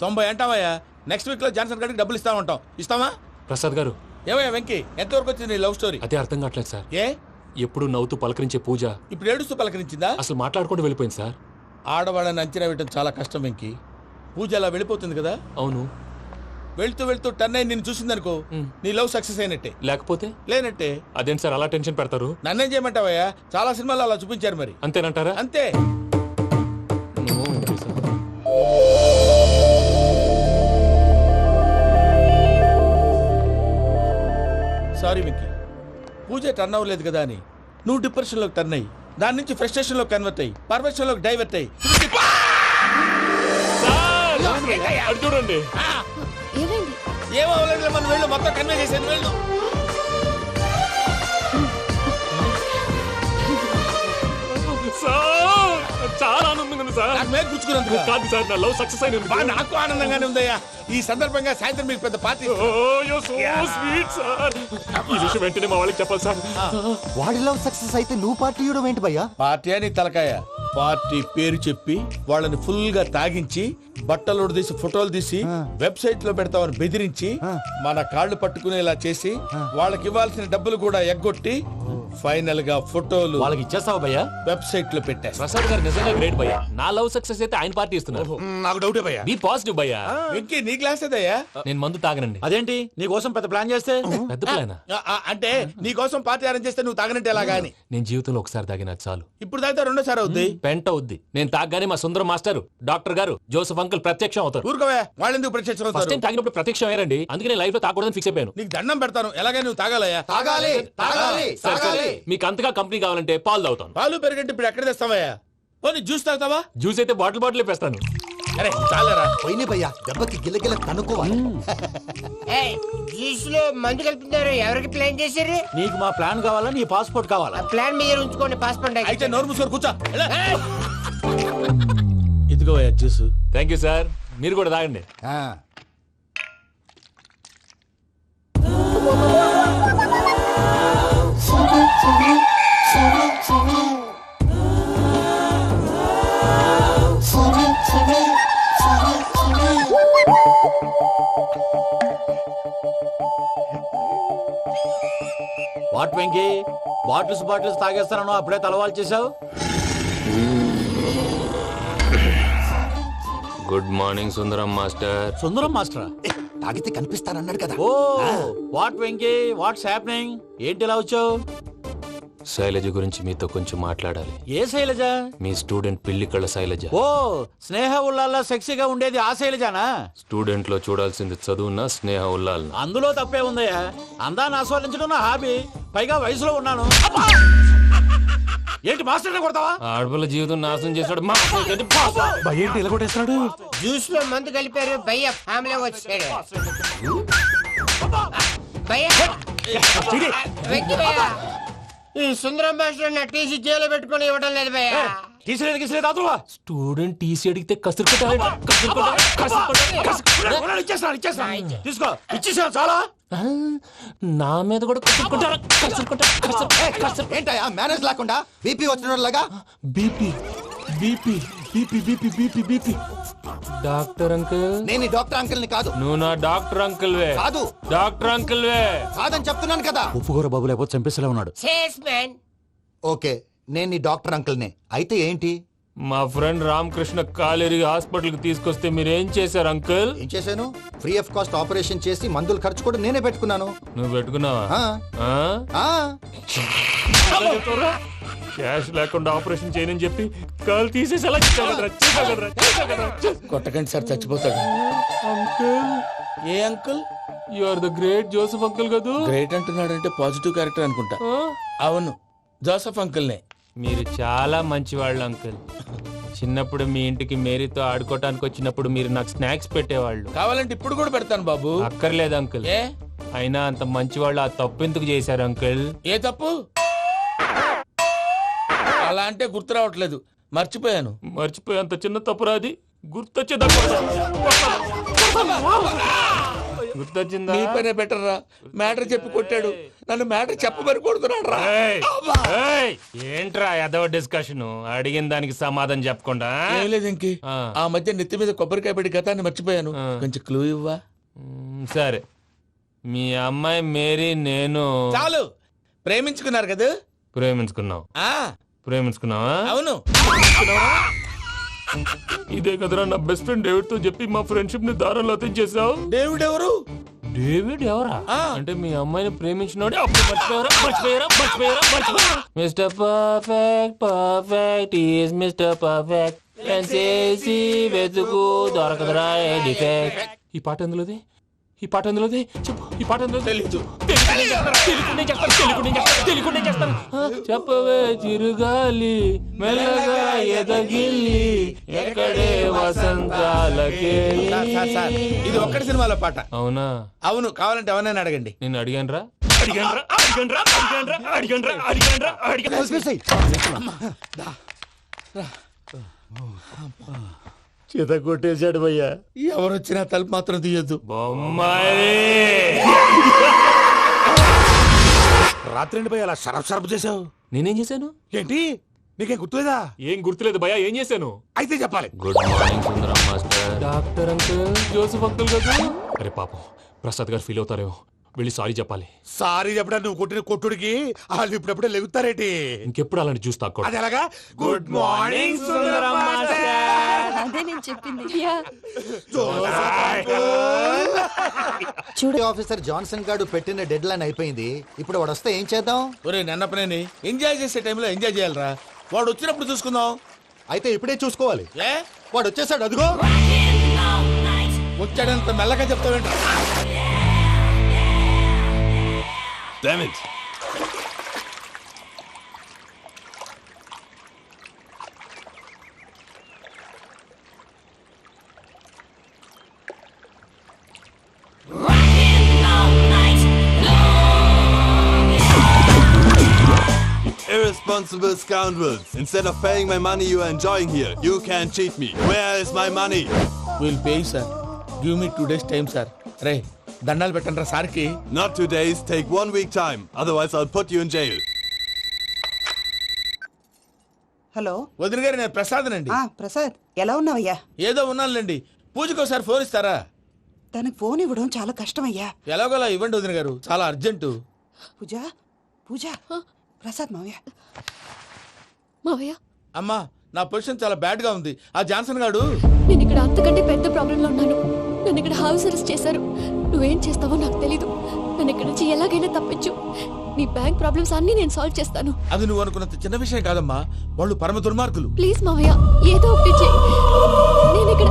90 అంటావయ్యా. Next week లో Johnson గారికి డబ్బులు ఇస్తా ఉంటాం. ఇస్తావా? ప్రసాద్ గారు, ఏమయ్యా వెంకీ, ఎంతవరకు వచ్చింది నీ లవ్ స్టోరీ? అదే అర్థం కావట్లేదు సార్. ఏ ఎప్పుడు నవ్వుతూ పలకరించే పూజ ఇప్పుడు ఏడుస్తూ పలకరించిందా? అసలు మాట్లాడుకుంటూ వెళ్ళిపోయింది సార్. ఆడవాళ్ళని అంచనా వేయడం చాలా కష్టం వెంకీ. పూజ అలా వెళ్ళిపోతుంది కదా. అవును. వెళ్తూ వెళ్తూ టర్న్ అయి నిన్ను చూసిందనుకో, నీ లవ్ సక్సెస్ అయినట్టే. లేకపోతే లేనట్టే. అదేం సార్ అలా టెన్షన్ పెడతారు? నన్నేం చేయమంటావయ్యా? చాలా సినిమాలు అలా చూపించారు మరి. అంతేనంటారా? అంతే. సారీ వెంకీ, పూజ టర్న్ అవ్వలేదు కదా అని నువ్వు డిప్రెషన్ లోకి టర్న్ అయ్యి, దాని నుంచి ఫ్రస్ట్రేషన్ లో కన్వర్ట్ అయ్యి, పర్వర్షన్ లోకి డైవర్ట్ అయ్యి. చూడండి, ఏమవ్వలేదు, మనం వెళ్ళు, మొత్తం కన్వే చేసేది వెళ్ళు. చాలా ఆనందంగా ఉంది సార్. నాకు మేలు గుచ్చుకున్నందుకు కాదు సార్, నా లవ్ సక్సెస్ అయినందుకు. నాకు ఆనందంగానే ఉందయ్యా. ఈ సందర్భంగా సాయంత్రం మీకు పెద్ద పార్టీ. ఈ విషయం వెంటనే మా వాళ్ళకి చెప్పాలి సార్. వాడి లవ్ సక్సెస్ అయితే నువ్వు పార్టీ ఇవ్వడం ఏంటి భయ్యా? పార్టీ అని తలకాయ. పార్టీ పేరు చెప్పి వాళ్ళని ఫుల్ గా తాగించి, బట్టలు తీసి ఫోటోలు తీసి వెబ్సైట్ లో పెడతామని బెదిరించి, మన కాళ్ళు పట్టుకునేలా చేసి, వాళ్ళకి ఇవ్వాల్సిన డబ్బులు కూడా ఎగ్గొట్టి, ఫైనల్ గా ఫోటోలు వాళ్ళకి ఇచ్చేస్తావా భయ్యా? వెబ్సైట్ లో పెట్టా. ప్రసాద్ గారు నిజంగా గ్రేట్ భయ్యా. నా లవ్ సక్సెస్ అయితే ఆయన పార్టీ ఇస్తున్నారు. నాకు డౌటే భయ్యా. బీ పాజిటివ్ భయ్యా. వెంకీ, నీ గ్లాస్ ఏదయ్యా? నేను మందు తాగనండి. అదేంటి నీ కోసం పెద్ద ప్లాన్ చేస్తే? పెద్ద ప్లాన్ అంటే నీ కోసం పార్టీ అరేంజ్ చేస్తే నువ్వు తాగనంటే ఎలాగా అని. నేను జీవితంలో ఒకసారి తాగినా చాలు. ఇప్పుడు తాగితే రెండోసారి అవుద్ది. పెంట అవుద్ది. నేను తాగగానే మా సుందరం మాస్టర్, డాక్టర్ గారు, జోసెఫ్ అంకుల్ ప్రత్యక్షం అవుతారు. ఊరుకోవే, వాళ్ళు ఎందుకు ప్రత్యక్షం ఫస్ట్ అవుతారు? టైం తాగినప్పుడు ప్రత్యక్షం అయ్యారండి. అందుకే లైఫ్ లో తాగకూడదని ఫిక్స్ అయిపోయాను. నీకు దండం పెడతాను, ఎలాగే నువ్వు తాగాలయ్యా. తాగాలి తాగాలి సరే, సరే. తాగాలి. మీకు అంతగా కంపెనీ కావాలంటే పాలు తాగుతాను. పాలు పెరిగంటే ఇప్పుడు ఎక్కడ తెస్తావయ్యా? పోనీ జ్యూస్ తాగుతావా? జ్యూస్ అయితే బాటిల్ వేస్తాను. అరే చాలరా. పోయిన భయ్యా, దెబ్బకి గిల్లగిల్ల తనుకోవాలి. జ్యూస్ లో మందు కలుపుతున్నారు. ఎవరికి ప్లాన్ చేశారు? నీకు మా ప్లాన్ కావాలా, నీ పాస్పోర్ట్ కావాలా? ప్లాన్ మీరు ఉంచుకోండి, పాస్పోర్ట్ అయితే నోరు మూసుకొని కూర్చో. ఇదిగోయ్యా జ్యూస్. Thank you sir. మీరు కూడా తాగండి. వాట్ వెంకీ, బాటిల్స్ తాగేస్తానో అప్పుడే తలవాలు చేసావు. Good morning Sundaram master. Sundaram మాస్టరా? తాగితే కనిపిస్తానన్నాడు కదా. Oh what Venky, what's happening? ఏంటి ఇలా వచ్చావు? శైలజ గురించి మీతో కొంచెం మాట్లాడాలి. ఏ శైలజ? మీ స్టూడెంట్ పిల్లి కళ్ళ శైలజ. ఓ స్నేహ ఉల్లాల్లో సెక్సీగా ఉండేది ఆ శైలజానా? స్టూడెంట్ లో చూడాల్సింది చదువున స్నేహ ఉల్లాల్. అందులో తప్పే ఉందయ్యా. అందాన్ని ఆస్వాదించడం నా హాబీ. పైగా వయసులో ఉన్నాను. ఏంటి మాస్టర్ కొడతావా? ఆడపిల్ల జీవితం నాశనం చేశాడు. ఇలా కొట్టేస్తున్నాడు. జ్యూస్ లో మందు కలిపారు. భయ్య ఫ్యామిలీ వచ్చాడు. భయ్య వెంకీ భయ్య, ఈ సుందరం మాస్టర్ నా టీసీ జైలు పెట్టుకుని ఇవ్వడం లేదు భయ్య. స్టూడెంట్ టీసీ అడిగితే కసురు తీసుకో, ఇచ్చేసాను చాలా. నా మీద కూడా ఏంటయ్యా మేనేజ్ లేకుండా బీపీ వచ్చినలాగా? BP BP BP BP BP BP. Doctor uncle, నేను ఈ డాక్టర్ అంకుల్ ని కాదు. నువ్వు నా డాక్టర్ అంకుల్ వే. కాదు. డాక్టర్ అంకుల్ వే. కాదని చెప్తున్నాను కదా. ఉప్పుకూర బాబు లేకపోతే చంపేసేలా ఉన్నాడు. Sales man. ఓకే, నేను ఈ డాక్టర్ అంకుల్ నే. అయితే ఏంటి? మా ఫ్రెండ్ రామకృష్ణ కాలేరి హాస్పిటల్ కి తీసుకొస్తే మీరేం చేశారు అంకుల్? ఏం చేశాను? ఫ్రీ ఆఫ్ కాస్ట్ ఆపరేషన్ చేసి మందుల ఖర్చు కూడా నేనే పెట్టుకున్నాను. నువ్వు పెట్టుకున్నావా? ఆ, ఆ. క్యాష్ లేకుండా ఆపరేషన్ చేయనని చెప్పి కాల్ తీసేసి అలా కొట్టకండి సార్, చచ్చిపోతాడు. అంకుల్, ఏ uncle? You are the great Joseph uncle కదూ. గ్రేట్ అంటున్నాడంటే పాజిటివ్ క్యారెక్టర్ అనుకుంటా. అవును, జోసెఫ్ అంకుల్నే. మీరు చాలా మంచివాళ్ళు అంకుల్. చిన్నప్పుడు మీ ఇంటికి మేరీతో ఆడుకోవటానికి వచ్చినప్పుడు మీరు నాకు స్నాక్స్ పెట్టేవాళ్ళు. కావాలంటే ఇప్పుడు కూడా పెడతాను బాబు. అక్కర్లేదు అంకుల్. ఏ అయినా అంత మంచివాళ్ళు ఆ తప్పు ఎందుకు చేశారు అంకుల్? ఏ తప్పు? అలా అంటే గుర్తు రావట్లేదు, మర్చిపోయాను. మర్చిపోయేంత చిన్న తప్పురాది గుర్తొచ్చేదా? గుర్తొచ్చిందా? నీ పనే బెటర్ రా. మ్యాటర్ చెప్పి కొట్టాడు, నన్ను మ్యాటర్ చెప్పమని కొడుతున్నాడు రా. ఏయ్, ఏయ్, ఏంట్రా ఎదవ డిస్కషన్? అడిగిన దానికి సమాధానం చెప్పకుండా ఏం లేదు ఇంకి. ఆ మధ్య నెత్తి మీద కొబ్బరికాయ పెట్టి గతాన్ని మర్చిపోయాను. కొంచెం క్లూ ఇవ్వా? సరే, మీ అమ్మాయి మేరీ నేను చాలు. ప్రేమించుకున్నారు కదా? ప్రేమించుకున్నావు. ఆ ప్రేమించుకున్నావా? అవును. ఇదే కదరా నా బెస్ట్ ఫ్రెండ్ డేవిడ్ తో చెప్పి మా ఫ్రెండ్షిప్ ని దారంలో తెచ్చేసావు. డేవిడ్ ఎవరు? డేవిడ్ ఎవరా? అంటే మీ అమ్మాయిని ప్రేమించినోడే అప్పుడు మర్చిపోయారా? Mister perfect perfect is mister perfect చేసి వెతుకు దొరకదురా డిఫెక్ట్. ఈ పాట ఎందులోది? చెప్పు. ఈ పాట ఎందులో? తెలీదు. చెప్పవే చిరుగాలి మెల్లగా ఎదగిల్లి ఎక్కడే వసంతాలకే. సార్, ఇది ఒక్కటి సినిమాలో పాట. అవునా? అవును. కావాలంటే ఎవరైనా అడగండి. నేను అడిగాను. చేత కొట్టేశాడు భయ్యా. ఎవరొచ్చినా తలుపు మాత్రం తీయొద్దు. బొమ్మాయి రాత్రి భయ్య అలా షరఫ్ చేసావు. నేనేం చేశాను? ఏంటి నీకేం గుర్తులేదా? ఏం గుర్తులేదు భయ్యా. ఏం చేశాను? అయితే చెప్పాలి. Good morning Sundaram master. Doctor uncle, Joseph uncle కదా? అరే పాపం, ప్రసాద్ గారు ఫీల్ అవుతారేమో. వెళ్ళి సారీ చెప్పాలి. సారీ చెప్పడా నువ్వు కొట్టిన కొట్టుడికి వాళ్ళు ఇప్పుడప్పుడే లెగుతారేటి? ఇంకెప్పుడు అలాంటి జ్యూస్ తాక్కూడదు. అది ఎలాగా? Good morning Sundaram master. అదే నేను చెప్పింది. చూడు ఆఫీసర్ జాన్సన్ గారు పెట్టిన డెడ్ లైన్ అయిపోయింది. ఇప్పుడు వాడు వస్తే ఏం చేద్దాం? ఒరే నన్నపనేని, ఎంజాయ్ చేసే టైంలో ఎంజాయ్ చేయాలరా. వాడు వచ్చినప్పుడు చూసుకుందాం. అయితే ఇప్పుడే చూసుకోవాలి. ఏ వాడు వచ్చేసాడు, అదిగో. వచ్చాడంత మెల్లగా చెప్తావేంట? Damn it. Irresponsible scoundrels. Instead of paying my money you are enjoying here, you can cheat me. Where is my money? Will pay sir. Give me 2 days time sir. రే దండాలు పెట్టండి రా సార్కి. Not 2 days, take 1 week time. Otherwise I'll put you in jail. Hello. వదిన గారు, నేను ప్రసాదనండి. ప్రసాద్, ఎలా ఉన్నావయ్యా? ఏదో ఉన్నానులేండి. పూజకి ఒకసారి ఫోన్ ఇస్తారా? తనకు ఫోన్ ఇవ్వడం చాలా కష్టమయ్యా. ఎలాగోలా ఇవ్వండి వదిన గారు, చాలా అర్జెంటు. పూజ ప్రసాద్ మావయ్య, అమ్మా, నా పొజిషన్ చాలా బ్యాడ్ గా ఉంది. ఆ జాన్సన్ గాడు నేను ఇక్కడ అంతకంటే పెద్ద ప్రాబ్లం లో ఉన్నాను. నన్ను ఇక్కడ హౌస్ అరెస్ట్ చేశారు. నువ్వేం చేస్తావో నాకు తెలీదు. నన్ను ఇక్కడ నుంచి ఎలాగైనా తప్పించు. నీ బ్యాంక్ ప్రాబ్లమ్స్ అన్ని నేను సాల్వ్ చేస్తాను. అది నువ్వు అనుకున్నంత చిన్న విషయం కాదమ్మా. వాళ్ళు పరమ దుర్మార్గులు. ప్లీజ్ మావయ్య, ఏదో ఒకటి చెయ్యి. నేను ఇక్కడ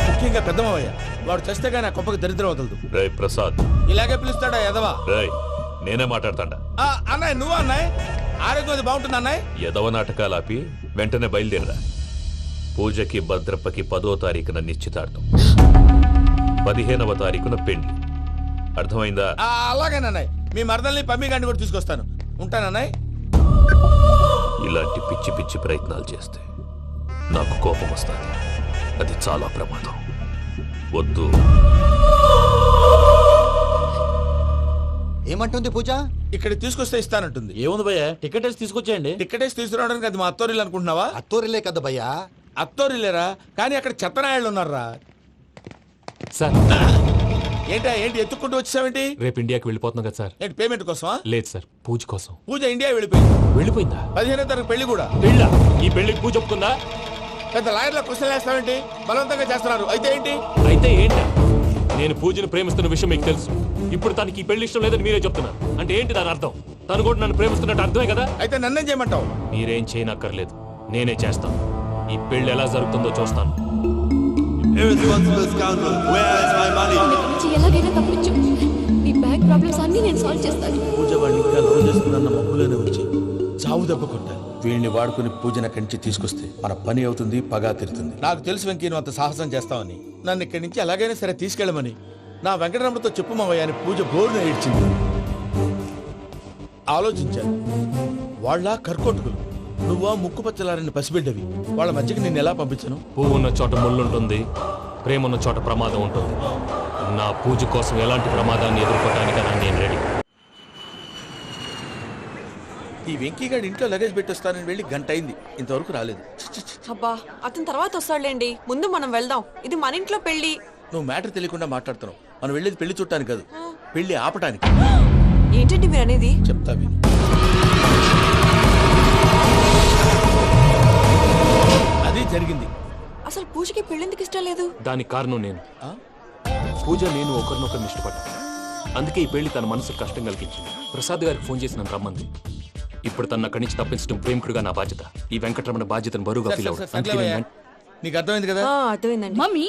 ముఖ్యంగా పెద్దమవయ్య, వాడు చేస్తే గానీ ఆ కొంపకి దరిద్రం వదలదు. రేయ్ ప్రసాద్, ఇలాగే పిలుస్తాడా ఎదవా? రేయ్ నేనే మాట్లాడతాడా? అన్నయ్య, నువ్వు అన్నయ్య. ఆరోగ్యం అది బాగుంటుంది అన్నయ్య. ఎదవ నాటకాలు ఆపి వెంటనే బయలుదేరరా. పూజకి భద్రప్పకి 10వ తారీఖున నిశ్చితార్థం, 15వ తారీఖున పెళ్లి. అర్థమైందా? అలాగేనన్నయ్య. మీ మరదల్ని పమ్మి గండి కూడా తీసుకొస్తాను. ఉంటానన్నయ్య. ఇలాంటి పిచ్చి పిచ్చి ప్రయత్నాలు చేస్తే నాకు కోపం వస్తుంది. అది చాలా ప్రమాదం. వద్దు. ఏమంటుంది పూజ? ఇక్కడ తీసుకొస్తే ఇస్తానంటుంది. ఏముంది భయ్యా, టికెట్ వేసి తీసుకొచ్చేయండి. టికెటేసి తీసుకురావడానికి అది మా అత్తోరిల్లు అనుకుంటున్నావా? అత్తూరిలే కదా భయ్యా. అత్తోరిల్లేరా, కానీ అక్కడ చెత్తనాయాళ్ళు ఉన్నారా. సార్, ఏంటి ఎత్తుక్కుంటూ వచ్చావేంటి? రేపు ఇండియాకి వెళ్ళిపోతున్నాం కదా సార్. ఏంటి పేమెంట్ కోసమా? లేదు సార్, పూజ కోసం. పూజ ఇండియా వెళ్ళిపోయింది. వెళ్ళిపోయిందా? 15వ తారీఖు పెళ్లి కూడా. పెళ్ళా? ఈ పెళ్లికి పూజ ఒప్పుకుందా? పెద్ద లాయర్ల క్వశ్చన్ వేస్తావేంటి? బలవంతంగా చేస్తున్నారు. అయితే ఏంటి? అయితే ఏంటా? నేను పూజను ప్రేమిస్తున్న విషయం మీకు తెలుసు. ఇప్పుడు తనకి ఈ పెళ్లి ఇష్టం లేదని మీరే చెప్తున్నారు. అంటే ఏంటి దాని అర్థం? తను కూడా నన్ను ప్రేమిస్తున్నట్టు అర్థమే కదా? అయితే నన్నేం చేయమంటావు? మీరేం చేయనక్కర్లేదు, నేనే చేస్తాను. ఈ పెళ్లి ఎలా జరుగుతుందో చూస్తాను. Irresponsible scoundrel. Where is my money? ఇక్కడ నుంచి ఎలాగైనా తప్పించు. నీ బ్యాంక్ ప్రాబ్లమ్స్ అన్ని నేను సాల్వ్ చేస్తాను. పూజ వాడిని ఇంకా లవ్ చేస్తుందన్న మబ్బులోనే వచ్చి చావు దెబ్బ కొట్టాలి. వీడిని వాడుకుని పూజన కంచి తీసుకొస్తే మన పని అవుతుంది, పగా తీరుతుంది. నాకు తెలుసు వెంకీ నువ్వు అంత సాహసం చేస్తావని. నన్ను ఇక్కడి నుంచి ఎలాగైనా సరే తీసుకెళ్ళమని నా వెంకటరమణతో చెప్పు మావయ్య అని పూజ బోరున ఏడ్చింది. ఆలోచించాను. వాళ్ళ కర్కోటకులు, నువ్వా ముక్కుపచ్చలారని పసిబిడ్డవి. వాళ్ళ మధ్యకి నేను ఎలా పంపించను? పువ్వు ఉన్న చోట ముళ్ళుంటుంది, ప్రేమ ఉన్న చోట ప్రమాదం ఉంటుంది. నా పూజ కోసం ఎలాంటి ప్రమాదాన్ని ఎదుర్కోవడానికైనా నేను రెడీ. ఈ వెంకీగాడు ఇంట్లో లగేజ్ పెట్టొస్తానని వెళ్ళి గంట అయింది, ఇంతవరకు రాలేదు. ఛ, ఛ, ఛ. అబ్బా అతని తర్వాత వస్తాడులేండి, ముందు మనం వెళ్దాం. ఇది మన ఇంట్లో పెళ్లి. నువ్వు మ్యాటర్ తెలియకుండా మాట్లాడుతున్నావు. మనం వెళ్ళేది పెళ్లి చుట్టానికి కాదు, పెళ్లి ఆపటానికి. ఏంటండి మీరు అనేది? చెప్తా విను. అది జరిగింది. అసలు పూజకి పెళ్ళెందుకు ఇష్టం లేదు? దానికి కారణం నేను. పూజ నేను ఒకరినొకరిని ఇష్టపడ్డా. అందుకే ఈ పెళ్లి తన మనసుకు కష్టం కలిగించింది. ప్రసాద్ గారికి ఫోన్ చేసి నన్ను రమ్మంది. ఇప్పుడు తన అక్కడి నుంచి తప్పించడం ప్రేమికుడుగా నా బాధ్యత. ఈ వెంకటరమణ బాధ్యతను బరువుగా ఫీల్ సర్లేవయ్యా. అవుతుంది. నీకు అర్థమైంది కదా? అర్థమైందండి. మమ్మీ